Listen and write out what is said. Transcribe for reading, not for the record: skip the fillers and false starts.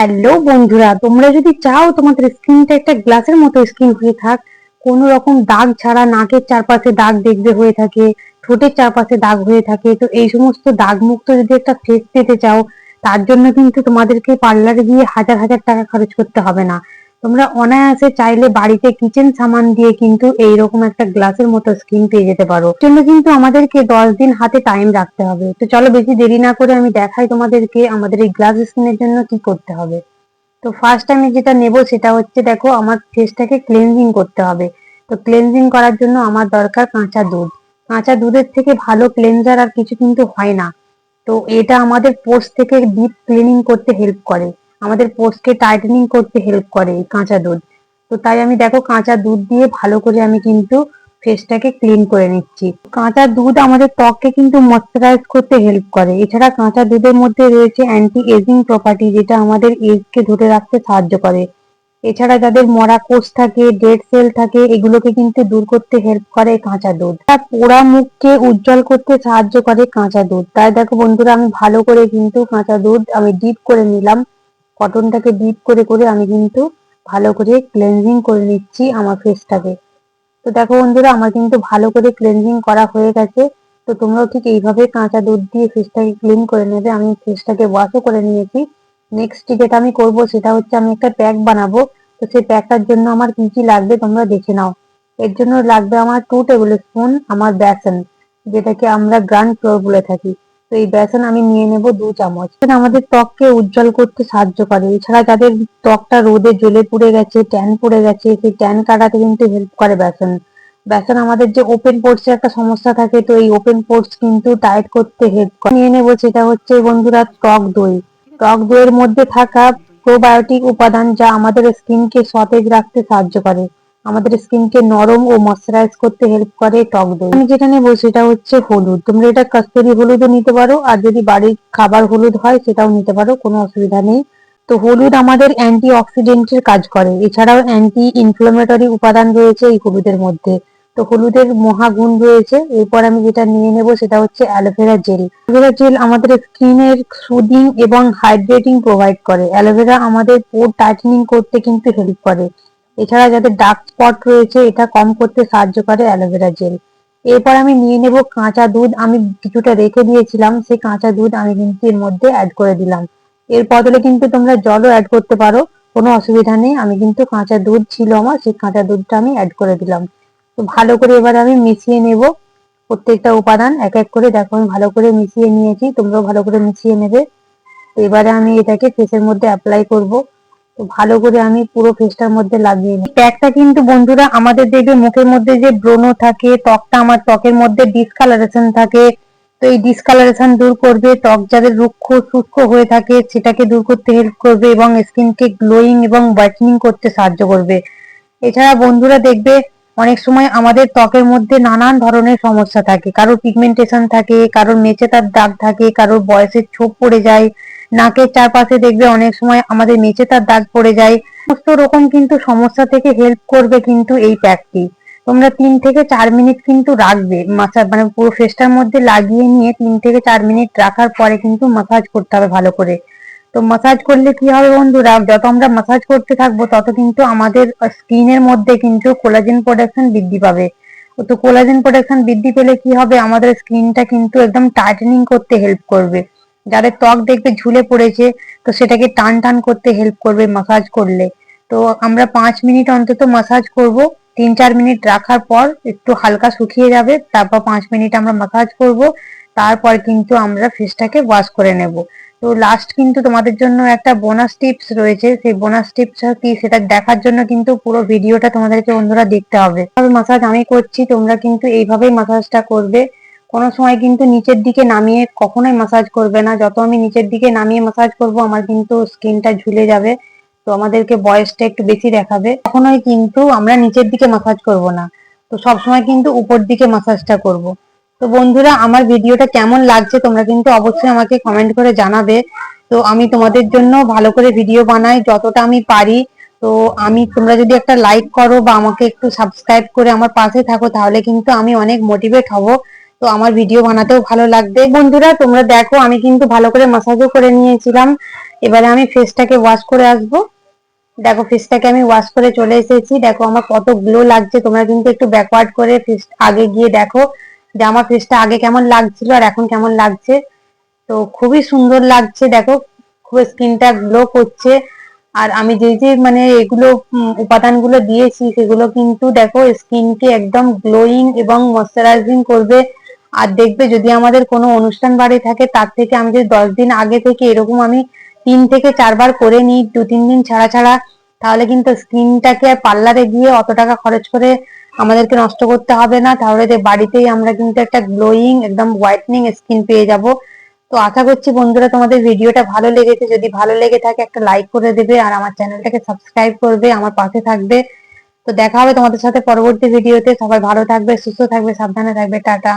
Hello বন্ধুরা, তোমরা যদি চাও তোমাদের স্কিনটা একটা গ্লাসের মতো স্কিন হয়ে থাক, কোনো রকম দাগ ছাড়া, নাকের চারপাশে দাগ দেখবে হয়ে থাকে, ঠোঁটের চারপাশে দাগ হয়ে থাকে, তো এই সমস্ত দাগ মুক্ত যদি একটা ফেস পেতে চাও, তার জন্য কিন্তু তোমাদেরকে পার্লারে গিয়ে হাজার হাজার টাকা খরচ করতে হবে না। তোমরা অনায়াসে চাইলে বাড়িতে কিচেন সামান দিয়ে কিন্তু এইরকম একটা গ্লাসের মতো স্কিন পেয়ে যেতে পারো। এর জন্য কিন্তু আমাদেরকে 10 দিন হাতে টাইম রাখতে হবে। তো চলো বেশি দেরি না করে আমি দেখাই তোমাদেরকে আমাদের এই গ্লাস স্কিনের জন্য কি করতে হবে। তো ফার্স্ট আমি যেটা নেব সেটা হচ্ছে, দেখো আমার ফেসটাকে ক্লিনজিং করতে হবে। তো ক্লিনজিং করার জন্য আমার দরকার কাঁচা দুধ। কাঁচা দুধের থেকে ভালো ক্লেনজার আর কিছু কিন্তু হয় না। তো এটা আমাদের পোর্স থেকে ডিপ ক্লিনিং করতে হেল্প করে, আমাদের পোর্সকে টাইটেনিং করতে হেল্প করে এই কাঁচা দুধ। তো তাই আমি দেখো কাঁচা দুধ দিয়ে ভালো করে আমি কিন্তু ফেসটাকে ক্লিন করে নিচ্ছি। কাঁচা দুধ আমাদের ত্বককে কিন্তু ময়শ্চারাইজ করতে হেল্প করে। এছাড়া কাঁচা দুধের মধ্যে রয়েছে অ্যান্টি এজিং প্রপার্টি, যেটা আমাদের এজকে ধরে রাখতে সাহায্য করে। এছাড়া যাদের মরা কোষ থাকে, ডেড সেল থাকে, এগুলোকে কিন্তু দূর করতে হেল্প করে কাঁচা দুধ। আর পোড়া মুখকে উজ্জ্বল করতে সাহায্য করে কাঁচা দুধ। তাই দেখো বন্ধুরা, আমি ভালো করে কিন্তু কাঁচা দুধ আমি ডিপ করে নিলাম। কটনটাকে ডিপ করে করে আমি কিন্তু ভালো করে ক্লেনজিং করে নিচ্ছি আমার ফেসটাকে। তো দেখো বন্ধুরা, আমার কিন্তু ভালো করে ক্লেনজিং করা হয়ে গেছে। তো তোমরাও ঠিক এইভাবে কাঁচা দুধ দিয়ে ফেসটাকে ক্লিন করে নেবে। আমি ফেসটাকে ওয়াশও করে নিয়েছি। নেক্সট যেটা আমি করব সেটা হচ্ছে, আমি একটা প্যাক বানাবো। তো সেই প্যাকটার জন্য আমার কি কি লাগবে তোমরা দেখে নাও। এর জন্য লাগবে আমার 2 টেবিল স্পুন আমার বেসন, যেটাকে আমরা গ্রান্ড ফ্লোর বলে থাকি। তো এই বেসন আমি নিয়ে নেব 2 চামচ। এটা আমাদের ত্বককে উজ্জ্বল করতে সাহায্য করে। এছাড়া যাদের ত্বকটা রোদে জ্বলে পুড়ে গেছে, ট্যান পড়ে গেছে, সেই ট্যান কাটাতে কিন্তু হেল্প করে বেসন। বেসন আমাদের যে ওপেন পোর্স এর একটা সমস্যা থাকে, তো এই ওপেন পোর্স কিন্তু টাইট করতে হেল্প করে। নিয়ে নেব সেটা হচ্ছে বন্ধুরা টক দই। টক দইয়ের মধ্যে থাকা প্রোবায়োটিক উপাদান, যা আমাদের স্কিনকে সতেজ রাখতে সাহায্য করে, আমাদের স্কিনকে নরম ও ময়শ্চারাইজ করতে হেল্প করে টক দই। আমি যেটা নেবো সেটা হচ্ছে হলুদ। তোমরা এটা কাস্তুরি হলুদও নিতে পারো, আর যদি বাড়ির খাবার হলুদ হয় সেটাও নিতে পারো, কোনো অসুবিধা নেই। তো হলুদ আমাদের অ্যান্টি অক্সিডেন্টের কাজ করে। এছাড়াও অ্যান্টি ইনফ্লামেটরি উপাদান রয়েছে এই হলুদের মধ্যে। তো হলুদের মহাগুণ রয়েছে। এরপর আমি যেটা নিয়ে নেব সেটা হচ্ছে অ্যালোভেরা জেল। অ্যালোভেরা জেল আমাদের স্কিনের সুদিং এবং হাইড্রেটিং প্রোভাইড করে। অ্যালোভেরা আমাদের পোর টাইটেনিং করতে কিন্তু হেল্প করে। এছাড়া যাদের ডার্ক স্পট রয়েছে, এটা কম করতে সাহায্য করে অ্যালোভেরা জেল। এরপর আমি নিয়ে নেব কাঁচা দুধ। আমি কিছুটা রেখে দিয়েছিলাম, সেই কাঁচা দুধ আমি কিন্তু এর মধ্যে অ্যাড করে দিলাম। এর বদলে কিন্তু তোমরা জলও অ্যাড করতে পারো, কোনো অসুবিধা নেই। আমি কিন্তু কাঁচা দুধ ছিল আমার, সেই কাঁচা দুধটা আমি অ্যাড করে দিলাম। তো ভালো করে এবার আমি মিশিয়ে নেব প্রত্যেকটা উপাদান এক এক করে। দেখো আমি ভালো করে মিশিয়ে নিয়েছি, তোমরাও ভালো করে মিশিয়ে নেবে। তো এবারে আমি এটাকে ফেসের মধ্যে অ্যাপ্লাই করব। তো ভালো করে আমি পুরো ফেসটার মধ্যে লাগিয়ে নিই। প্যাকটা কিন্তু বন্ধুরা আমাদের দেখবে মুখের মধ্যে যে ব্রণ থাকে, আমার ত্বকের মধ্যে ডিসকালারেশন থাকে, তো এই ডিসকালারেশন দূর করবে। ত্বক যাদের রুক্ষ শুষ্ক হয়ে থাকে সেটাকে দূর করতে হেল্প করবে, এবং স্কিনকে গ্লোয়িং এবং ব্রাইটনিং করতে সাহায্য করবে। এছাড়া বন্ধুরা দেখবে অনেক সময় আমাদের ত্বকের মধ্যে নানান ধরনের সমস্যা থাকে, কারোর পিগমেন্টেশন থাকে, কারোর মেচেদার দাগ থাকে, কারোর বয়সের ছোপ পড়ে যায়, নাকের চারপাশে দেখবে অনেক সময় আমাদের মেচেদার দাগ পড়ে যায়। সমস্ত রকম কিন্তু সমস্যা থেকে হেল্প করবে কিন্তু এই প্যাকটি। তোমরা 3 থেকে 4 মিনিট কিন্তু রাখবে মাসাজ, মানে পুরো ফেসটার মধ্যে লাগিয়ে নিয়ে 3 থেকে 4 মিনিট রাখার পরে কিন্তু মাসাজ করতে হবে ভালো করে। তো মাসাজ করলে কি হবে বন্ধুরা, যত আমরা মাসাজ করতে থাকবো তত কিন্তু আমাদের স্কিনের মধ্যে কিন্তু কোলাজেন প্রোডাকশন বৃদ্ধি পাবে। তো কোলাজেন প্রোডাকশন বৃদ্ধি পেলে কি হবে, আমাদের স্কিনটা কিন্তু একদম টাইটেনিং করতে হেল্প করবে। যাদের ত্বক দেখবে ঝুলে পড়েছে, তো সেটাকে টান টান করতে হেল্প করবে মাসাজ করলে। তো আমরা 5 মিনিট অন্তত মাসাজ করব। 3-4 মিনিট রাখার পর একটু হালকা শুকিয়ে যাবে, তারপর 5 মিনিট আমরা মাসাজ করব। তারপর কিন্তু আমরা ফেসটাকে ওয়াশ করে নেব। তো লাস্ট কিন্তু তোমাদের জন্য একটা বোনাস টিপস রয়েছে। সেই বোনাস টিপস কি সেটা দেখার জন্য কিন্তু পুরো ভিডিওটা তোমাদেরকে বন্ধুরা দেখতে হবে। তবে মাসাজ আমি করছি, তোমরা কিন্তু এইভাবেই মাসাজটা করবে। কোনো সময় কিন্তু নিচের দিকে নামিয়ে কখনোই মাসাজ করবে না। যত আমি নিচের দিকে নামিয়ে মাসাজ করব, আমার কিন্তু স্কিনটা ঝুলে যাবে, তো আমাদেরকে বয়সটা একটু বেশি দেখাবে। কখনোই কিন্তু আমরা নিচের দিকে মাসাজ করব না, তো সবসময় কিন্তু উপর দিকে মাসাজটা করব। তো বন্ধুরা, আমার ভিডিওটা কেমন লাগছে তোমরা কিন্তু অবশ্যই আমাকে কমেন্ট করে জানাবে। তো আমি তোমাদের জন্য ভালো করে ভিডিও বানাই যতটা আমি পারি। তো তোমরা যদি একটা লাইক করো বা আমাকে একটু সাবস্ক্রাইব করে আমার পাশে থাকো, তাহলে কিন্তু আমি অনেক মোটিভেট হব তো আমার ভিডিও বানাতেও ভালো লাগবে। বন্ধুরা তোমরা দেখো আমি কিন্তু ভালো করে মাসাজও করে নিয়েছিলাম, এবারে আমি ফেসটাকে ওয়াশ করে আসবো। দেখো ফেসটাকে আমি ওয়াশ করে চলে এসেছি, দেখো আমার কত গ্লো লাগছে। তোমরা কিন্তু একটু ব্যাকওয়ার্ড করে ফেস আগে গিয়ে দেখো যে আমার ফেসটা আগে কেমন লাগছিল আর এখন কেমন লাগছে। তো খুবই সুন্দর লাগছে, দেখো খুব স্কিনটা গ্লো করছে। আর আমি যে যে মানে এগুলো উপাদানগুলো দিয়েছি সেগুলো কিন্তু দেখো স্কিনকে একদম গ্লোয়িং এবং ময়শ্চারাইজিং করবে। আর দেখবে যদি আমাদের কোনো অনুষ্ঠান বাড়ি থাকে তার থেকে আমি যদি 10 দিন আগে থেকে এরকম আমি 3 থেকে 4 বার করে নিই 2-3 দিন ছাড়া ছাড়া, তাহলে কিন্তু স্কিনটাকে আর পার্লারে গিয়ে অত টাকা খরচ করে আমাদেরকে নষ্ট করতে হবে না। তাহলে বাড়িতেই আমরা কিন্তু একটা গ্লোয়িং একদম হোয়াইটনিং স্কিন পেয়ে যাব। তো আশা করছি বন্ধুরা তোমাদের ভিডিওটা ভালো লেগেছে, যদি ভালো লেগে থাকে একটা লাইক করে দেবে আর আমার চ্যানেলটাকে সাবস্ক্রাইব করবে, আমার পাশে থাকবে। তো দেখা হবে তোমাদের সাথে পরবর্তী ভিডিওতে। সবাই ভালো থাকবে, সুস্থ থাকবে, সাবধানে থাকবে, টাটা।